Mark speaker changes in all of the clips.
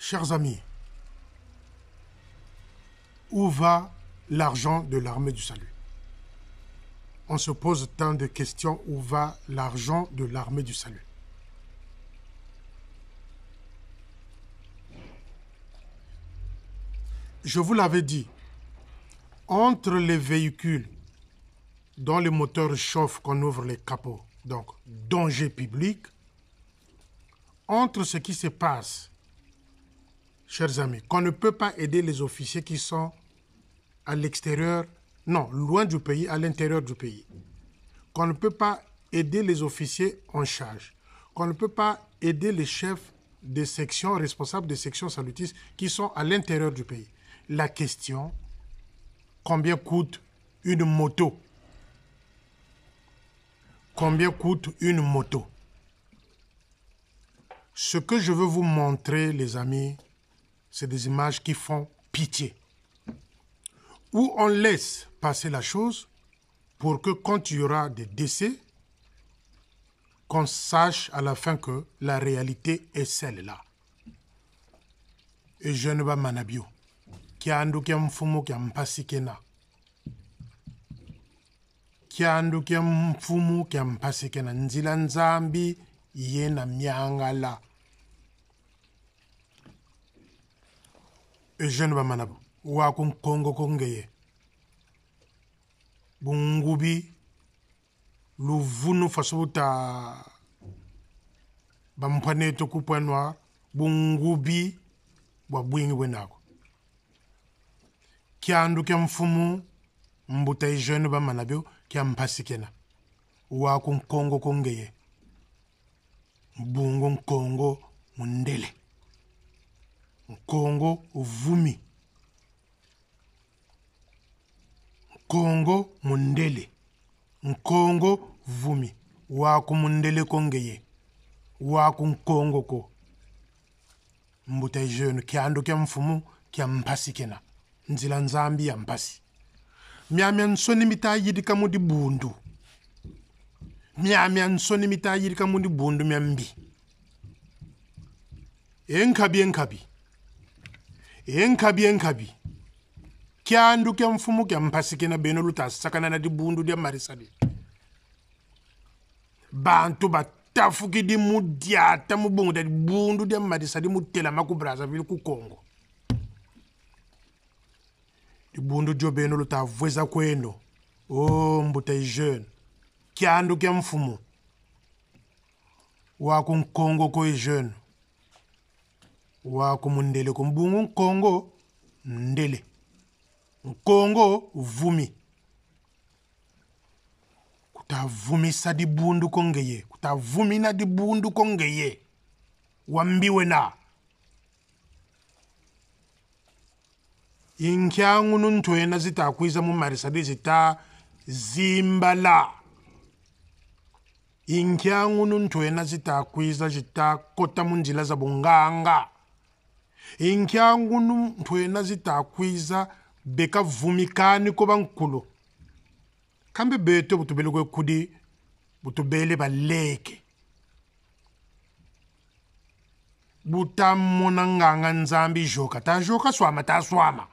Speaker 1: Chers amis, où va l'argent de l'armée du salut? On se pose tant de questions. Où va l'argent de l'armée du salut? Je vous l'avais dit, entre les véhicules dont les moteurs chauffent, qu'on ouvre les capots, donc danger public, entre ce qui se passe, chers amis, qu'on ne peut pas aider les officiers qui sont à l'extérieur, non, loin du pays, à l'intérieur du pays, qu'on ne peut pas aider les officiers en charge, qu'on ne peut pas aider les chefs de section, responsables de sections salutistes qui sont à l'intérieur du pays. La question, combien coûte une moto? Combien coûte une moto? Ce que je veux vous montrer, les amis, c'est des images qui font pitié. Où on laisse passer la chose pour que quand il y aura des décès, qu'on sache à la fin que la réalité est celle-là. Et je ne vais pas manabio. Kiandu kia mfumu kia mpasikena. Kiandu kia mfumu kia mpasikena. Nzila nzambi yena miangala. Et je ne vais pas manabo. Wakun Kongo kongeye. Bungubi. Luvunu fasuta. Bampane toku point noir. Bungubi. Wabwingi wenako. Kiandu kia mfumu mbuta jeune ba manabio kia mpasikena. Wakun Kongo kongeye. Bungu Kongo mundele. Kongo vumi. Kongo mundele. Kongo vumi. Waku mundele kongeye. Waku Kongo ko. Mbuta jeune kiandu kia mfumu kia mpasikena. Nzila nzambi ya mpasi. Miamia nsoni mita yidika mudi bundu. Miamia nsoni mita yidika mudi bundu miambi. Enkabi. Enkabi. Kiandu kia mfumu kia mpasikena beno luta sakana na di bundu dia marisadi. Bantu batafuki di mudiata mubungu da di bundu dia marisadi mutela maku Brazzaville ku Congo. Di bundu dio beno luta vweza kweno. Oh mbuta jeune. Kiandu kia mfumu. Waku Congo ko jeune. Waku mundele ko mbungu Congo ndele. Congo vumi. Kuta vumi sa di bundu kongeye. Kuta vumi na di bundu kongeye. Wambiwe na. Inkiangu nuntuena zita kwiza mu marisadi zita zimbala. Inkiangu nuntuena zita kwiza zita kota munjila za bunganga. Inkiangu nuntuena zita kwiza beka vumikani ko bankulu. Kambe beto butubele kwe kudi butubele baleke. Butamona nganga nzambi joka. Ta joka swama ta swama.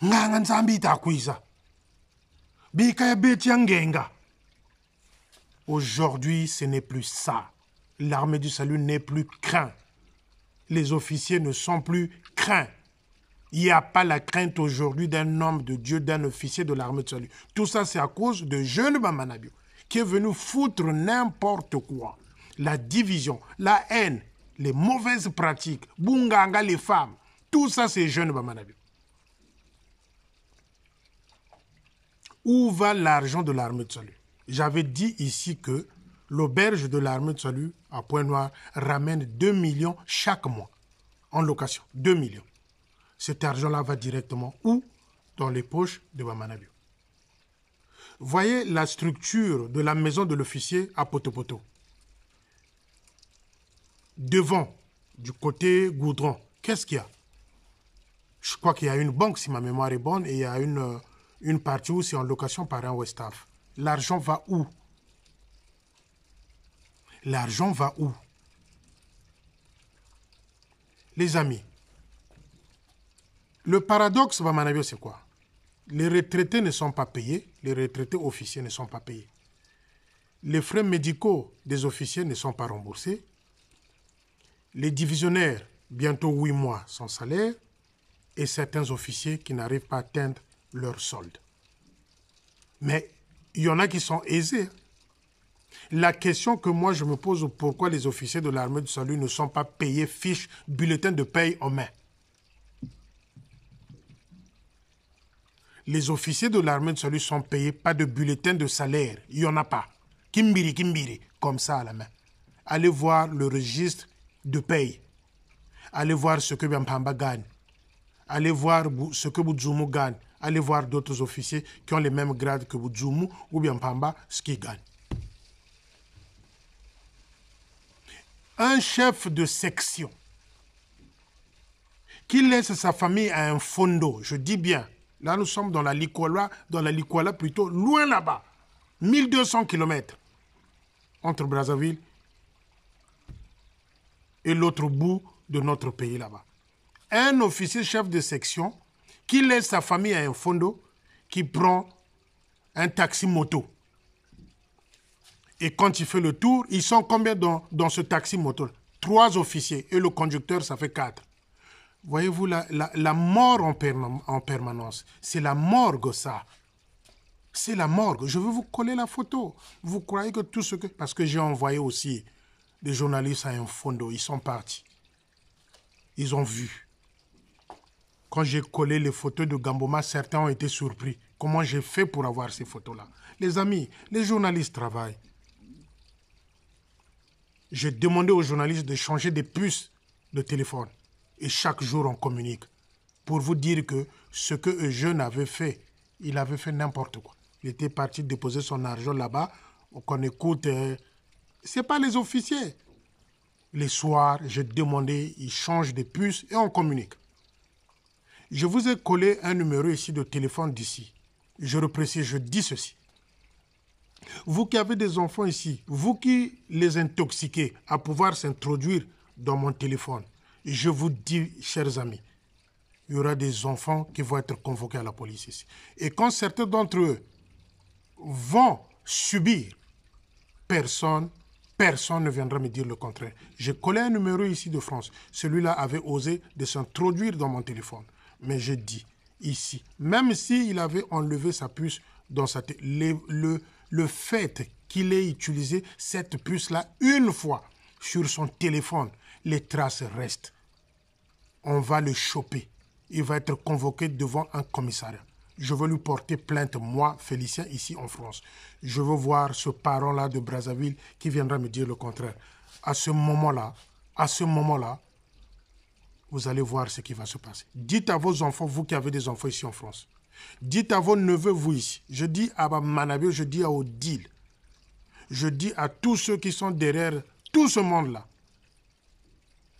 Speaker 1: Nganga nzambi itakwiza. Bika ya beti yangenga. Aujourd'hui, ce n'est plus ça. L'armée du salut n'est plus crainte. Les officiers ne sont plus craints. Il n'y a pas la crainte aujourd'hui d'un homme de Dieu, d'un officier de l'armée de salut. Tout ça, c'est à cause de jeune Bamanabio qui est venu foutre n'importe quoi. La division, la haine, les mauvaises pratiques, Bunganga, les femmes, tout ça, c'est jeune Bamanabio. Où va l'argent de l'armée de salut? J'avais dit ici que l'auberge de l'armée de salut à Pointe-Noire ramène 2 millions chaque mois en location. 2 millions. Cet argent-là va directement où? Dans les poches de Bamanabio. Voyez la structure de la maison de l'officier à Potopoto. Devant, du côté goudron, qu'est-ce qu'il y a? Je crois qu'il y a une banque, si ma mémoire est bonne, et il y a une partie où c'est en location par un Westaf. L'argent va où? L'argent va où? Les amis, le paradoxe, Bamanabio, c'est quoi? Les retraités ne sont pas payés, les retraités officiers ne sont pas payés. Les frais médicaux des officiers ne sont pas remboursés. Les divisionnaires, bientôt 8 mois sans salaire, et certains officiers qui n'arrivent pas à atteindre leur solde. Mais il y en a qui sont aisés. La question que moi je me pose, pourquoi les officiers de l'armée du salut ne sont pas payés fiches, bulletins de paye en main? Les officiers de l'armée du salut sont payés, pas de bulletins de salaire. Il n'y en a pas. Kimbiri, kimbiri, comme ça à la main. Allez voir le registre de paye. Allez voir ce que Biampamba gagne. Allez voir ce que Boudzoumou gagne. Allez voir d'autres officiers qui ont les mêmes grades que Boudzoumou ou Biampamba, ce qu'ils gagnent. Un chef de section qui laisse sa famille à un fondo, je dis bien, là nous sommes dans la Likuala plutôt, loin là-bas, 1200 km entre Brazzaville et l'autre bout de notre pays là-bas. Un officier chef de section qui laisse sa famille à un fondo, qui prend un taxi-moto. Et quand il fait le tour, ils sont combien dans ce taxi-moto? 3 officiers et le conducteur, ça fait 4. Voyez-vous, la mort en permanence, c'est la morgue, ça. C'est la morgue. Je vais vous coller la photo. Vous croyez que tout ce que... Parce que j'ai envoyé aussi des journalistes à un fondo. Ils sont partis. Ils ont vu. Quand j'ai collé les photos de Gamboma, certains ont été surpris. Comment j'ai fait pour avoir ces photos-là? Les amis, les journalistes travaillent. J'ai demandé aux journalistes de changer des puces de téléphone. Et chaque jour, on communique. Pour vous dire que ce que Eugène avait fait, il avait fait n'importe quoi. Il était parti déposer son argent là-bas. Qu'on écoute, ce n'est pas les officiers. Les soirs, j'ai demandé, ils changent des puces et on communique. Je vous ai collé un numéro ici de téléphone d'ici. Je reprécise, je dis ceci. Vous qui avez des enfants ici, vous qui les intoxiquez à pouvoir s'introduire dans mon téléphone, je vous dis, chers amis, il y aura des enfants qui vont être convoqués à la police ici. Et quand certains d'entre eux vont subir, personne ne viendra me dire le contraire. J'ai collé un numéro ici de France. Celui-là avait osé de s'introduire dans mon téléphone. Mais je dis, ici, même s'il avait enlevé sa puce dans sa tête, le fait qu'il ait utilisé cette puce-là une fois sur son téléphone, les traces restent. On va le choper. Il va être convoqué devant un commissariat. Je veux lui porter plainte, moi, Félicien, ici en France. Je veux voir ce parent-là de Brazzaville qui viendra me dire le contraire. À ce moment-là, vous allez voir ce qui va se passer. Dites à vos enfants, vous qui avez des enfants ici en France. Dites à vos neveux, vous ici. Je dis à Manabio, je dis à Odile. Je dis à tous ceux qui sont derrière tout ce monde-là.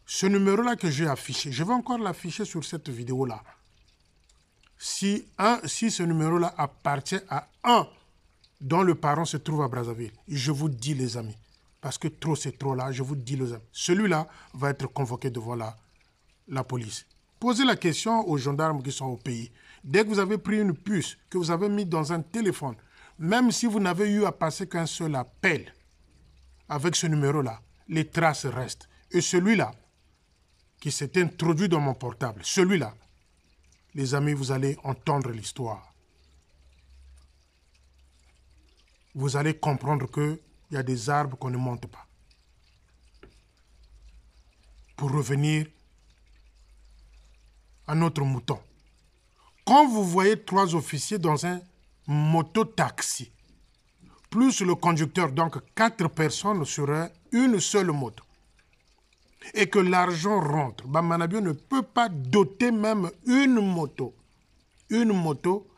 Speaker 1: Ce numéro-là que j'ai affiché, je vais encore l'afficher sur cette vidéo-là. Si ce numéro-là appartient à un dont le parent se trouve à Brazzaville, je vous dis les amis, parce que trop c'est trop là, je vous dis les amis, celui-là va être convoqué devant la police. Posez la question aux gendarmes qui sont au pays. Dès que vous avez pris une puce, que vous avez mis dans un téléphone, même si vous n'avez eu à passer qu'un seul appel avec ce numéro-là, les traces restent. Et celui-là, qui s'est introduit dans mon portable, celui-là, les amis, vous allez entendre l'histoire. Vous allez comprendre qu'il y a des arbres qu'on ne monte pas. Pour revenir à notre mouton. Quand vous voyez 3 officiers dans un moto-taxi, plus le conducteur, donc 4 personnes sur une seule moto, et que l'argent rentre, Manabio ne peut pas doter même une moto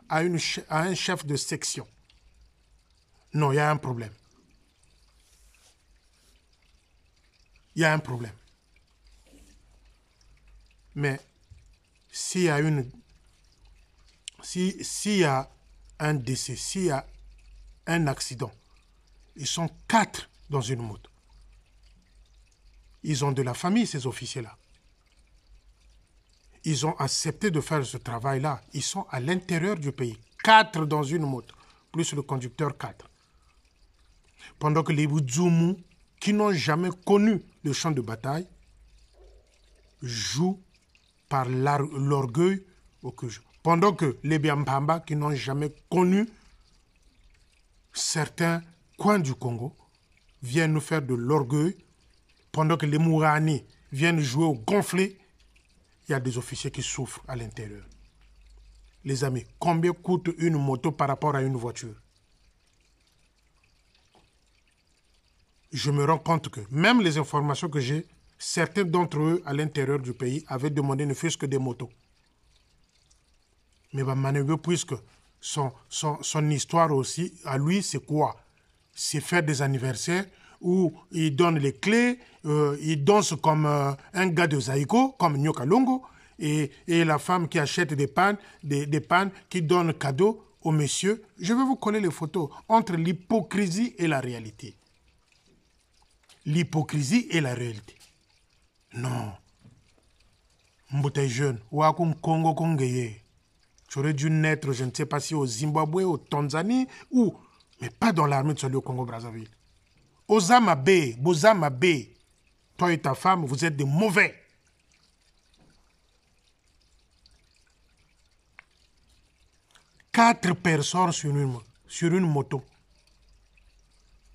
Speaker 1: à un chef de section. Non, il y a un problème. Il y a un problème. Mais s'il y a un décès, s'il y a un accident, ils sont 4 dans une moto. Ils ont de la famille, ces officiers-là. ils ont accepté de faire ce travail-là. Ils sont à l'intérieur du pays. 4 dans une moto, plus le conducteur 4. Pendant que les Boudzoumou, qui n'ont jamais connu le champ de bataille, jouent par l'orgueil au Cuj. Pendant que les Biampamba, qui n'ont jamais connu certains coins du Congo, viennent nous faire de l'orgueil. Pendant que les Mourani viennent jouer au gonflé, il y a des officiers qui souffrent à l'intérieur. Les amis, combien coûte une moto par rapport à une voiture? Je me rends compte que même les informations que j'ai, certains d'entre eux à l'intérieur du pays avaient demandé ne fût-ce que des motos. Mais Manabio, puisque son histoire aussi, à lui, c'est quoi? C'est faire des anniversaires où il donne les clés, il danse comme un gars de Zaïko, comme Nyoka Longo, et la femme qui achète des pannes, qui donne cadeau aux messieurs. Je vais vous coller les photos entre l'hypocrisie et la réalité. L'hypocrisie et la réalité. Non. Mbouté jeune, Wakum Congo Congéé. J'aurais dû naître, je ne sais pas si au Zimbabwe, au Tanzanie, ou, mais pas dans l'armée de Soli au Congo-Brazzaville. Osama B, Bozama B, toi et ta femme, vous êtes des mauvais. Quatre personnes sur une moto.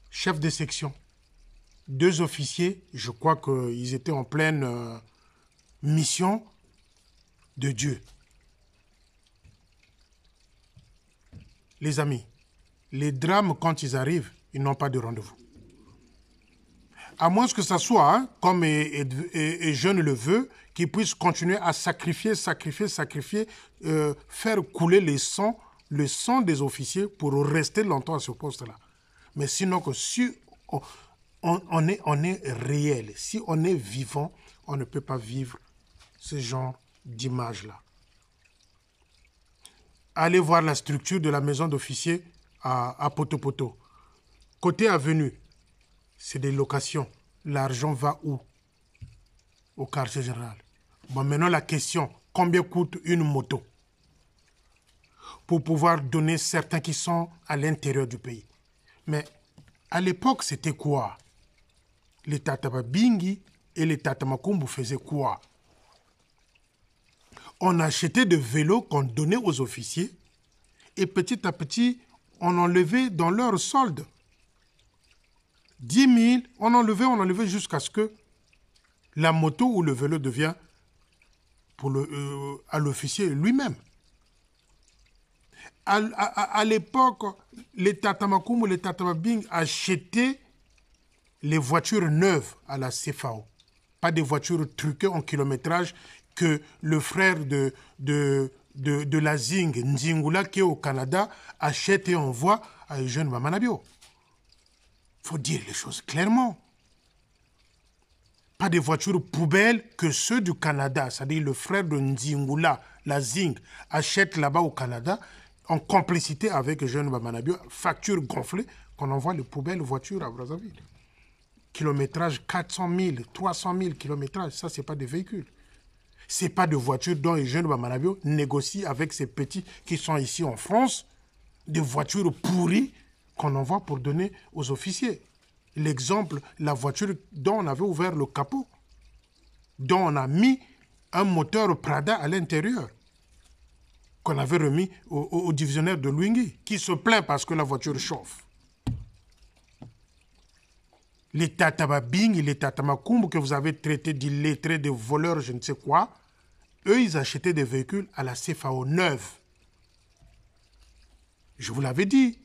Speaker 1: Chef de section. 2 officiers, je crois qu'ils étaient en pleine mission de Dieu. Les amis, les drames, quand ils arrivent, ils n'ont pas de rendez-vous. À moins que ça soit, hein, comme Jeune le veut, qu'ils puissent continuer à sacrifier, faire couler le sang des officiers pour rester longtemps à ce poste-là. Mais sinon, que si on est réel, si on est vivant, on ne peut pas vivre ce genre d'image-là. Allez voir la structure de la maison d'officier à Poto-Poto. Côté avenue, c'est des locations. L'argent va où? Au quartier général. Bon, maintenant la question, combien coûte une moto? Pour pouvoir donner certains qui sont à l'intérieur du pays. Mais à l'époque, c'était quoi? Les Tatababingi et les Tatamakumbu faisaient quoi? On achetait des vélos qu'on donnait aux officiers et petit à petit, on enlevait dans leur solde. 10 000, on enlevait jusqu'à ce que la moto ou le vélo devient à l'officier lui-même. À l'époque, les Tatamakum ou les Tatamabing achetaient les voitures neuves à la CFAO. Pas des voitures truquées en kilométrage que le frère de la Zing, Nzingula, qui est au Canada, achète et envoie à Eugène Bamanabio. Il faut dire les choses clairement. Pas des voitures poubelles que ceux du Canada, c'est-à-dire le frère de Nzingula, la Zing, achète là-bas au Canada, en complicité avec Eugène Bamanabio, facture gonflée, qu'on envoie les poubelles voitures à Brazzaville. Kilométrage 400 000, 300 000 kilométrages, ça, ce n'est pas des véhicules. Ce n'est pas de voitures dont Eugène Bamanabio négocie avec ces petits qui sont ici en France, des voitures pourries qu'on envoie pour donner aux officiers. L'exemple, la voiture dont on avait ouvert le capot, dont on a mis un moteur Prada à l'intérieur, qu'on avait remis au divisionnaire de Luingui, qui se plaint parce que la voiture chauffe. Les Tatababing et les Tatamakumbu que vous avez traités d'illettrés, de voleurs, je ne sais quoi, eux, ils achetaient des véhicules à la CFAO neuve. Je vous l'avais dit,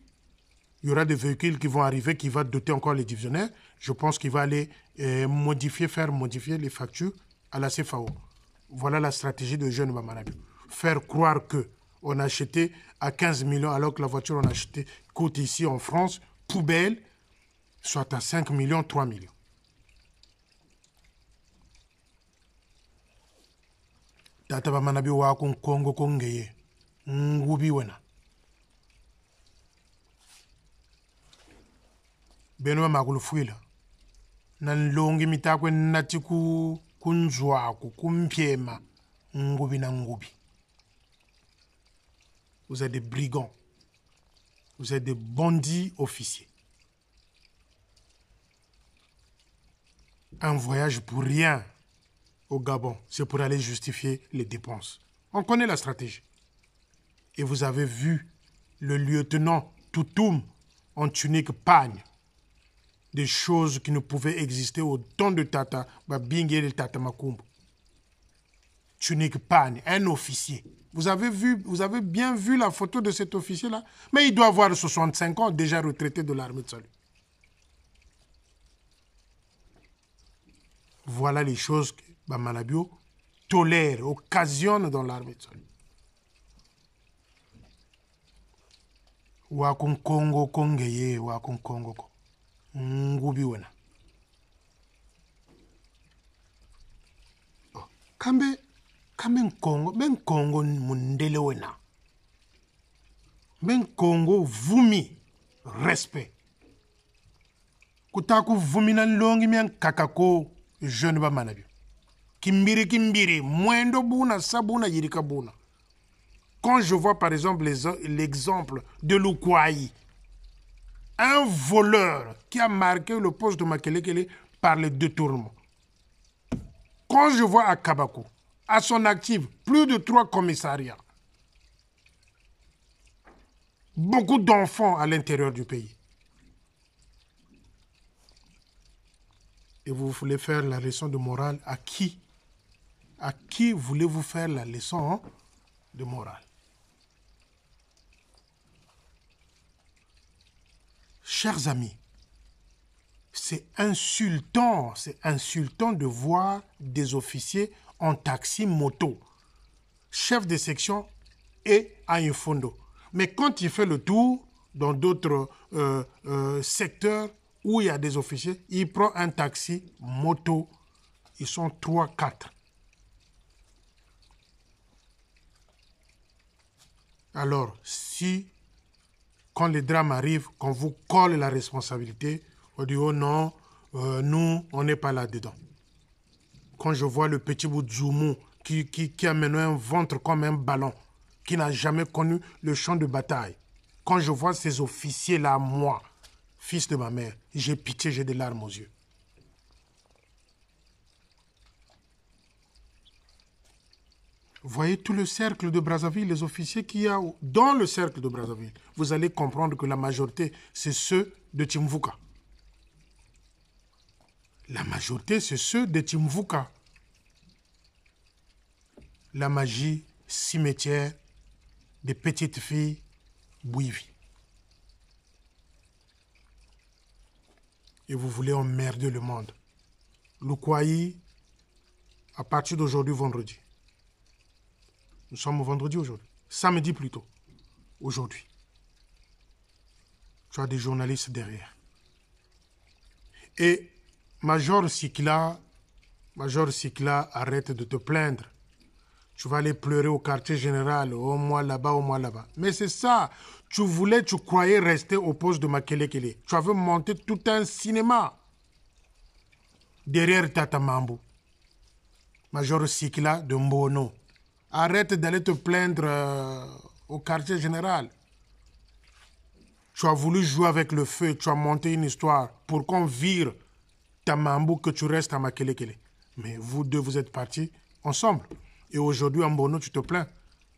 Speaker 1: il y aura des véhicules qui vont arriver, qui vont doter encore les divisionnaires. Je pense qu'il va aller faire modifier les factures à la CFAO. Voilà la stratégie de Jeune Bamanabio. Faire croire qu'on a acheté à 15 millions alors que la voiture qu'on a achetée coûte ici en France, poubelle, soit à 5 millions, 3 millions. Tata Bamanabio wa Congo Congéé, ngubi wena. Beno magulu fuila. Nan longi mitakwe nati kunzwaku, kumpiema. Ngoubi na ngoubi. Vous êtes des brigands. Vous êtes des bandits officiers. Un voyage pour rien au Gabon, c'est pour aller justifier les dépenses. On connaît la stratégie. Et vous avez vu le lieutenant Toutoum en tunique pagne. Des choses qui ne pouvaient exister au temps de Tata Babingue et de Tata Makumbu. Tunique pagne, un officier. Vous avez bien vu la photo de cet officier-là? Mais il doit avoir 65 ans, déjà retraité de l'armée de salut. Voilà les choses que Bamanabio tolère, occasionne dans l'armée de salut. Wakun Congo Kongeye, Wakun Congo Ngubi wena. Kambe Congo, ben Congo mundele wena. Ben Congo vumi respect. Kutaku vumi na longi mian kakako jeune Bamanabio. Kimbiri, mwendo buna, sabuna, yirika buna. Quand je vois par exemple l'exemple de Loukouaï, un voleur qui a marqué le poste de Makelekele par le détournement. Quand je vois à Kabako, à son actif, plus de 3 commissariats, beaucoup d'enfants à l'intérieur du pays. Et vous voulez faire la leçon de morale à qui? À qui voulez-vous faire la leçon de morale? Chers amis, c'est insultant de voir des officiers en taxi moto, chef de section et à un fondo. Mais quand il fait le tour dans d'autres secteurs où il y a des officiers, il prend un taxi moto. Ils sont 3, 4. Alors, si, quand les drames arrivent, qu'on vous colle la responsabilité, on dit, oh non, nous, on n'est pas là-dedans. Quand je vois le petit bout de Zoumou qui a maintenant un ventre comme un ballon, qui n'a jamais connu le champ de bataille, quand je vois ces officiers-là, moi, fils de ma mère, j'ai pitié, j'ai des larmes aux yeux. Voyez tout le cercle de Brazzaville, les officiers qu'il y a dans le cercle de Brazzaville. Vous allez comprendre que la majorité, c'est ceux de Timvuka. La majorité, c'est ceux de Timvuka. La magie, cimetière, des petites filles, Bouivi. Et vous voulez emmerder le monde. Loukouaï, à partir d'aujourd'hui, vendredi. Nous sommes au vendredi aujourd'hui. Samedi plutôt. Aujourd'hui. Tu as des journalistes derrière. Et Major Sikla, arrête de te plaindre. Tu vas aller pleurer au quartier général. Oh, moi là-bas, oh, moi là-bas. Mais c'est ça. Tu croyais rester au poste de Makelekele. Tu avais monté tout un cinéma. Derrière Tata Mambo. Major Sikla de Mbono. Arrête d'aller te plaindre au quartier général. Tu as voulu jouer avec le feu, tu as monté une histoire pour qu'on vire ta Mambo, que tu restes à Makelekele. Mais vous deux, vous êtes partis ensemble. Et aujourd'hui, en Mbono, tu te plains.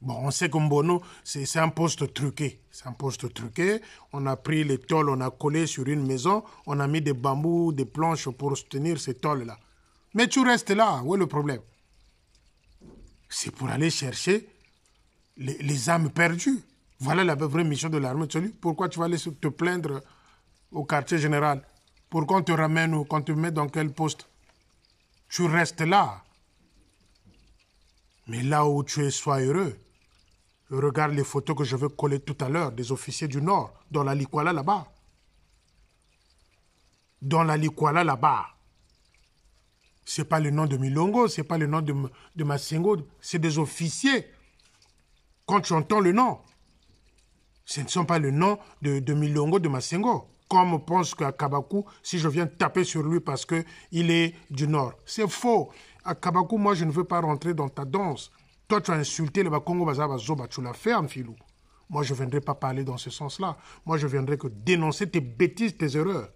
Speaker 1: Bon, on sait que Mbono, c'est un poste truqué. C'est un poste truqué. On a pris les tôles, on a collé sur une maison, on a mis des bambous, des planches pour soutenir ces tôles-là. Mais tu restes là, où est le problème? C'est pour aller chercher les âmes perdues. Voilà la vraie mission de l'armée de salut. Pourquoi tu vas aller te plaindre au quartier général? Pour qu'on te ramène ou qu'on te mette dans quel poste? Tu restes là. Mais là où tu es, sois heureux. Regarde les photos que je vais coller tout à l'heure des officiers du Nord, dans la Likwala là-bas. Dans la Likwala là-bas. Ce n'est pas le nom de Milongo, ce n'est pas le nom de Masengo, c'est des officiers. Quand tu entends le nom, ce ne sont pas le nom de Milongo, de Masengo. Comme on pense qu'à Kabakou, si je viens taper sur lui parce qu'il est du Nord. C'est faux. À Kabakou, moi, je ne veux pas rentrer dans ta danse. Toi, tu as insulté le Bakongo Bazabazoba, tu l'as fait en filou. Moi, je ne viendrai pas parler dans ce sens-là. Moi, je viendrai que dénoncer tes bêtises, tes erreurs.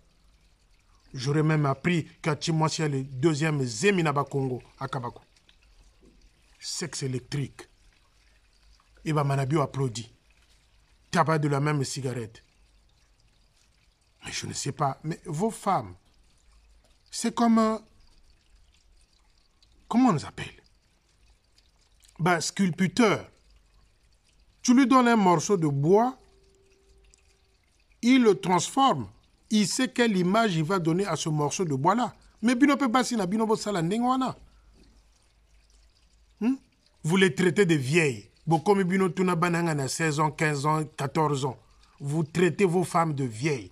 Speaker 1: J'aurais même appris qu'à Timouassia, le deuxième Zemina Bakongo à Kabako. Sexe électrique. Et Manabio applaudit. Tabac de la même cigarette. Mais je ne sais pas. Mais vos femmes, c'est comme... comment on les appelle? Ben, sculpteur. Tu lui donnes un morceau de bois, il le transforme. Il sait quelle image il va donner à ce morceau de bois-là. Mais Binope Bassina, Binobo Salandengwana. Vous les traitez de vieilles. Comme Bino Tuna Banangana, 16 ans, 15 ans, 14 ans. Vous traitez vos femmes de vieilles.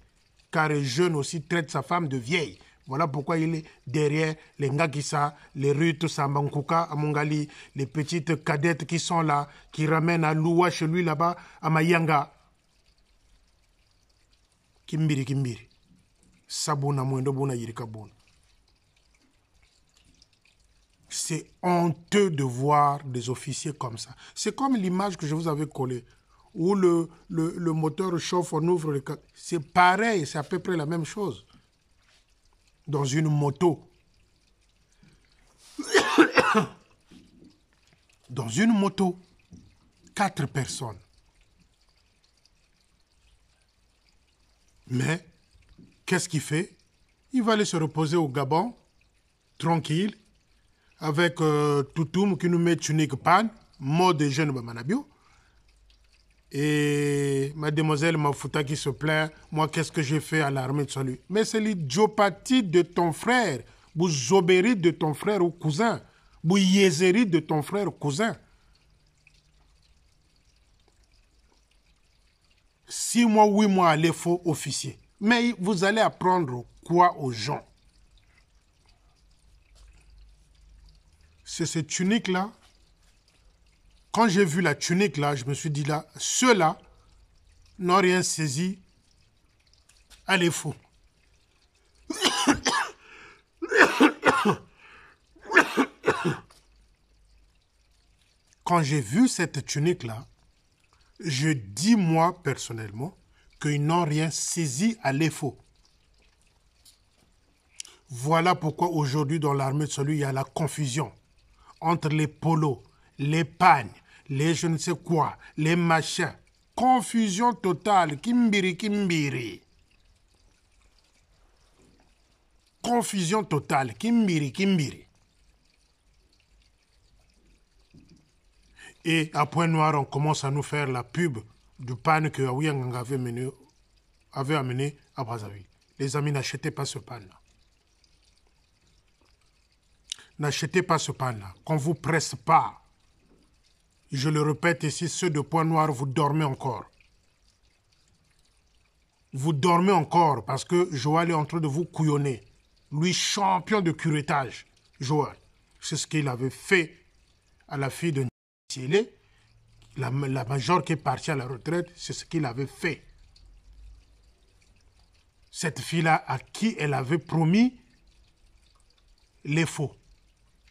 Speaker 1: Car un jeune aussi traite sa femme de vieille. Voilà pourquoi il est derrière les Ngakisa, les Ruth Sambankuka à Mongali, les petites cadettes qui sont là, qui ramènent à Loua chez lui là-bas, à Mayanga. Kimbiri, Kimbiri. Sabuna Mwendo Bona Yirikabona. C'est honteux de voir des officiers comme ça. C'est comme l'image que je vous avais collée, où le moteur chauffe, on ouvre le... C'est pareil, c'est à peu près la même chose. Dans une moto. Dans une moto, 4 personnes. Mais, qu'est-ce qu'il fait? Il va aller se reposer au Gabon, tranquille, avec Toutoum qui nous met tunique panne, mode de jeune Bamanabio. Et mademoiselle Mafouta qui se plaint, moi qu'est-ce que j'ai fait à l'armée de salut? Mais c'est l'idiopathie de ton frère, vous zobérie de ton frère ou cousin, vous yézérie de ton frère ou cousin. 6 mois, 8 mois à l'effort officier. Mais vous allez apprendre quoi aux gens? C'est cette tunique-là. Quand j'ai vu la tunique là, je me suis dit là, ceux-là n'ont rien saisi à l'effort. Quand j'ai vu cette tunique-là, je dis moi personnellement qu'ils n'ont rien saisi à l'effort. Voilà pourquoi aujourd'hui dans l'armée de salut, il y a la confusion entre les polos, les pagnes, les je ne sais quoi, les machins. Confusion totale. Kimbiri, kimbiri. Confusion totale. Kimbiri, kimbiri. Et à Point Noir, on commence à nous faire la pub du pan que Aouyang avait amené à Brazzaville. Les amis, n'achetez pas ce pan-là. N'achetez pas ce pan-là. Qu'on ne vous presse pas. Je le répète ici, ceux de Point Noir, vous dormez encore. Vous dormez encore parce que Joël est en train de vous couillonner. Lui, champion de curettage. Joël, c'est ce qu'il avait fait à la fille de Thielé. La major qui est partie à la retraite, c'est ce qu'il avait fait. Cette fille-là, à qui elle avait promis les faux.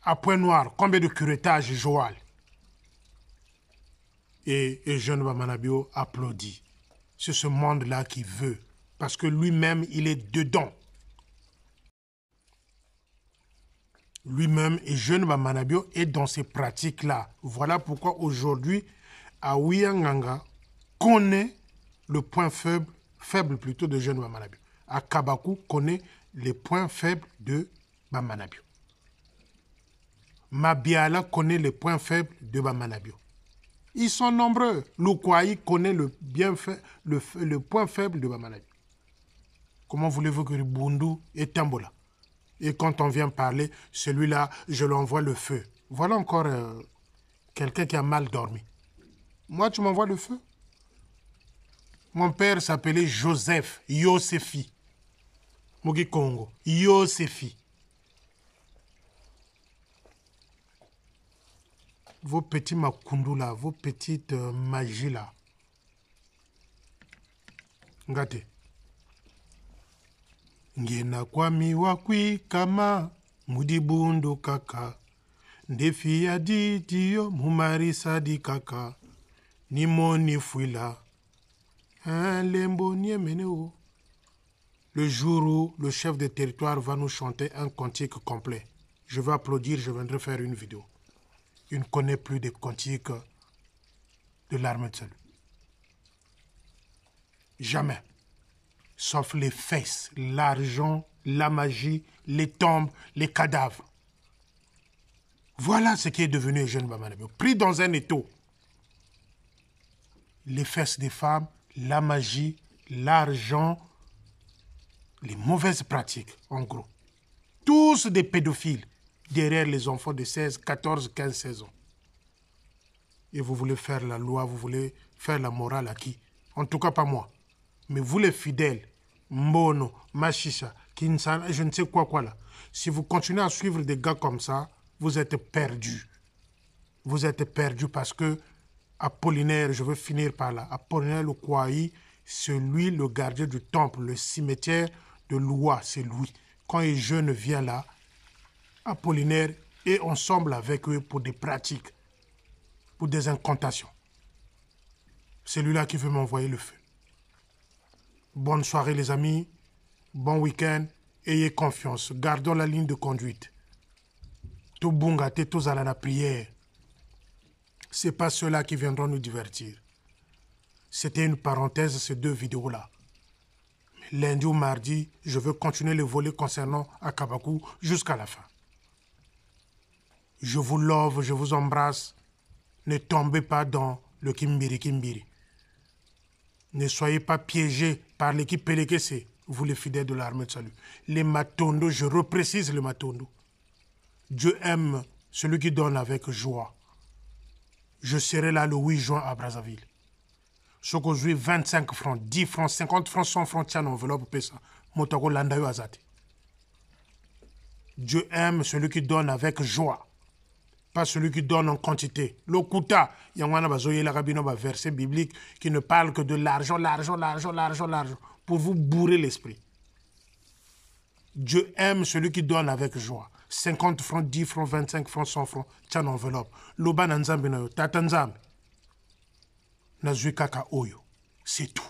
Speaker 1: À Point Noir, combien de curettage, Joël? Et jeune Bamanabio applaudit. C'est ce monde-là qui veut. Parce que lui-même, il est dedans. Lui-même, et jeune Bamanabio est dans ces pratiques-là. Voilà pourquoi aujourd'hui, Aouyanganga connaît le point faible plutôt de jeune Bamanabio. À Kabakou connaît les points faibles de Bamanabio. Mabiala connaît les points faibles de Bamanabio. Ils sont nombreux. Lukwai connaît le point faible de Bamanabio. Comment voulez-vous que Bundu et Tambola? Et quand on vient parler, celui-là, je lui envoie le feu. Voilà encore quelqu'un qui a mal dormi. Moi, tu m'envoies le feu? Mon père s'appelait Joseph Yosefi. Mugi Congo. Yosefi. Vos petits makundu là, vos petites magies là. Ngate. Ngena kwami wakwi kama mudibundu kaka. Ndefi a dit Dio, Moumari sa di kaka. Ni mo ni fouila. Lembo ni meneo. Le jour où le chef de territoire va nous chanter un cantique complet, je vais applaudir, je viendrai faire une vidéo. Il ne connaît plus des cantiques de l'armée de salut. Jamais. Sauf les fesses, l'argent, la magie, les tombes, les cadavres. Voilà ce qui est devenu Eugène Bamanabio. Pris dans un étau. Les fesses des femmes, la magie, l'argent, les mauvaises pratiques, en gros. Tous des pédophiles derrière les enfants de 16, 14, 15, 16 ans. Et vous voulez faire la loi, vous voulez faire la morale à qui? En tout cas, pas moi. Mais vous les fidèles, Mbono, Machisha, Kinsana, je ne sais quoi là. Si vous continuez à suivre des gars comme ça, vous êtes perdus. Vous êtes perdus parce que Apollinaire, je veux finir par là, Apollinaire le Kouaï, c'est lui le gardien du temple, le cimetière de Loua, c'est lui. Quand les jeunes viennent là, Apollinaire est ensemble avec eux pour des pratiques, pour des incantations. C'est lui-là qui veut m'envoyer le feu. Bonne soirée les amis, bon week-end, ayez confiance, gardons la ligne de conduite. Tout bungate, tous à la prière. Ce n'est pas ceux-là qui viendront nous divertir. C'était une parenthèse, ces deux vidéos-là. Lundi ou mardi, je veux continuer le volet concernant Akabakou jusqu'à la fin. Je vous love, je vous embrasse. Ne tombez pas dans le Kimbiri Kimbiri. Ne soyez pas piégés par l'équipe Pelekese, vous les fidèles de l'armée de salut. Les Matondo, je reprécise les Matondo. Dieu aime celui qui donne avec joie. Je serai là le 8 juin à Brazzaville. Ce que je 25 francs, 10 francs, 50 francs, 100 francs, tiens, enveloppe, pesa. Motako landayo azate. Dieu aime celui qui donne avec joie. Pas celui qui donne en quantité. L'okuta, yangwana bazoye la rabino ba verset biblique qui ne parle que de l'argent, l'argent, l'argent, l'argent, l'argent, pour vous bourrer l'esprit. Dieu aime celui qui donne avec joie. 50 francs, 10 francs, 25 francs, 100 francs, tiens, enveloppe. Loba nanzambe na yo, tatanzambe. Nazui kaka oyo. C'est tout.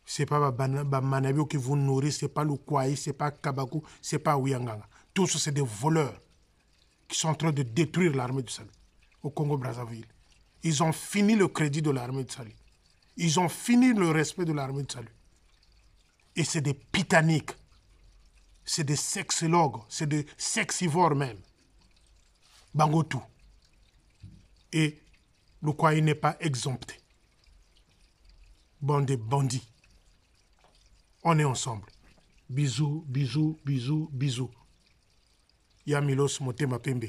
Speaker 1: C'est pas Manabio qui vous nourrit, c'est pas le Kouaï, c'est pas Kabakou, c'est pas Ouyanganga. Tous c'est des voleurs qui sont en train de détruire l'armée du salut au Congo-Brazzaville. Ils ont fini le crédit de l'armée du salut. Ils ont fini le respect de l'armée du salut. Et c'est des pitaniques. C'est des sexologues, c'est des sexivores même. Bangotou. Et le Kouaï n'est pas exempté. Bande de bandits. On est ensemble. Bisous, bisous, bisous, bisous. Yamilos Motema Pembe.